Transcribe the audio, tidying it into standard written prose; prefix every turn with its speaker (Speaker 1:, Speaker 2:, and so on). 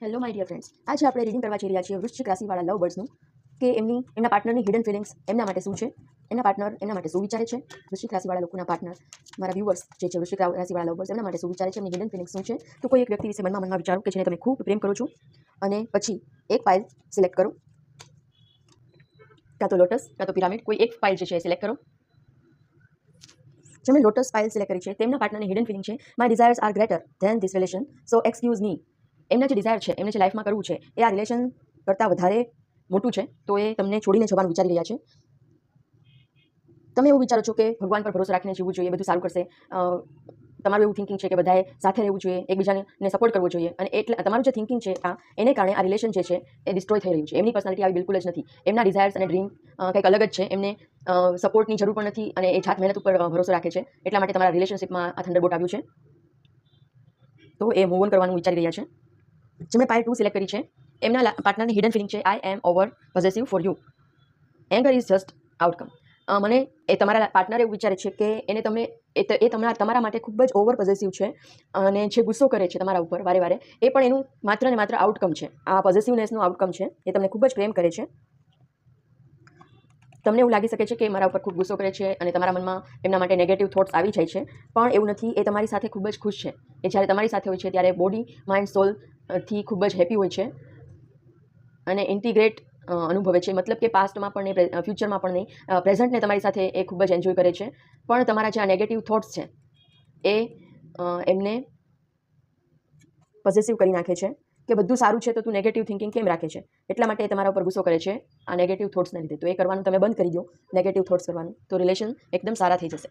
Speaker 1: Hello my dear friends, આજે આપણે reading કરવા જઈ રહ્યા છીએ વૃશ્ચિક રાશિવાળા લવ બર્ડ્સનું કે એમના પાર્ટનરની હિડન ફિલિંગ્સ એમના માટે શું છે, એમના પાર્ટનર એમના માટે શું વિચારે છે. વૃશ્ચિક રાશિવાળા લોકોના પાર્ટનર, મારા વ્યુઅર્સ જે છે વૃશ્ચિક રાશિવાળા લવ બર્ડ્સ, એમના માટે શું વિચારે છે, એમની હિડન ફિલિંગ્સ શું છે. તો કોઈ એક વ્યક્તિ વિશે મનમાં વિચારો કે જેને તમે ખૂબ પ્રેમ કરો છો અને પછી એક ફાઇલ સિલેક્ટ કરો, કાં તો લોટસ કાં તો પિરામિડ, કોઈ એક ફાઇલ જે છે એ સિલેક્ટ કરો. જેમણે લોટસ ફાઇલ સિલેક્ટ કરી છે તેમના પાર્ટનરની હિડન ફિલિંગ છે, my desires are greater than this relation, so excuse me. એમના જે ડિઝાયર છે, એમને જે લાઈફમાં કરવું છે એ આ રિલેશન કરતાં વધારે મોટું છે, તો એ તમને છોડીને જવાનું વિચારી રહ્યા છે. તમે એવું વિચારો છો કે ભગવાન પર ભરોસો રાખીને જીવવું જોઈએ, બધું સારું કરશે. તમારું એવું થિંકિંગ છે કે બધાએ સાથે રહેવું જોઈએ, એકબીજાને સપોર્ટ કરવો જોઈએ, અને એટલે તમારું જે થિંકિંગ છે એને કારણે આ રિલેશન જે છે એ ડિસ્ટ્રોય થઈ રહ્યું છે. એમની પર્સનાલિટી આવી બિલકુલ જ નથી. એમના ડિઝાયર્સ અને ડ્રીમ કંઈક અલગ જ છે. એમને સપોર્ટની જરૂર પણ નથી અને એ જાત મહેનત ઉપર ભરોસો રાખે છે. એટલા માટે તમારા રિલેશનશિપમાં આ થંડરબોલ્ટ આવ્યું છે, તો એ મૂવ ઓન કરવાનું વિચારી રહ્યા છે. જેમણે પાયલ 2 સિલેક્ટ કરી છે એમના પાર્ટનરની હિડન ફિલિંગ છે, I am over possessive for you, anger is just outcome. મને એ તમારા પાર્ટનર એવું વિચારે છે કે એને તમે તમારા માટે ખૂબ જ ઓવર પોઝેસિવ છે અને જે ગુસ્સો કરે છે તમારા ઉપર વારે વારે, એ પણ એનું માત્ર ને માત્ર આઉટકમ છે. આ પોઝેસિવનેસનું આઉટકમ છે. એ તમને ખૂબ જ પ્રેમ કરે છે. તમને એવું લાગી શકે છે કે મારા ઉપર ખૂબ ગુસ્સો કરે છે અને તમારા મનમાં એમના માટે નેગેટિવ થોટ્સ આવી જાય છે, પણ એવું નથી. એ તમારી સાથે ખૂબ જ ખુશ છે. એ જ્યારે તમારી સાથે હોય છે ત્યારે બોડી માઇન્ડ સોલથી ખૂબ જ હેપી હોય છે અને ઇન્ટિગ્રેટ અનુભવે છે. મતલબ કે પાસ્ટમાં પણ નહીં, ફ્યુચરમાં પણ નહીં, પ્રેઝન્ટને તમારી સાથે એ ખૂબ જ એન્જોય કરે છે. પણ તમારા જે આ નેગેટિવ થોટ્સ છે એ એમને પોઝેસિવ કરી નાખે છે કે બધું સારું છે તો તું નેગેટિવ થિંકિંગ કેમ રાખે છે. એટલા માટે એ તમારા ઉપર ગુસ્સો કરે છે આ નેગેટિવ થોટ્સને લીધે. તો એ કરવાનું તમે બંધ કરી દો, નેગેટિવ થોટ્સ કરવાનું, તો રિલેશન એકદમ સારા થઈ જશે.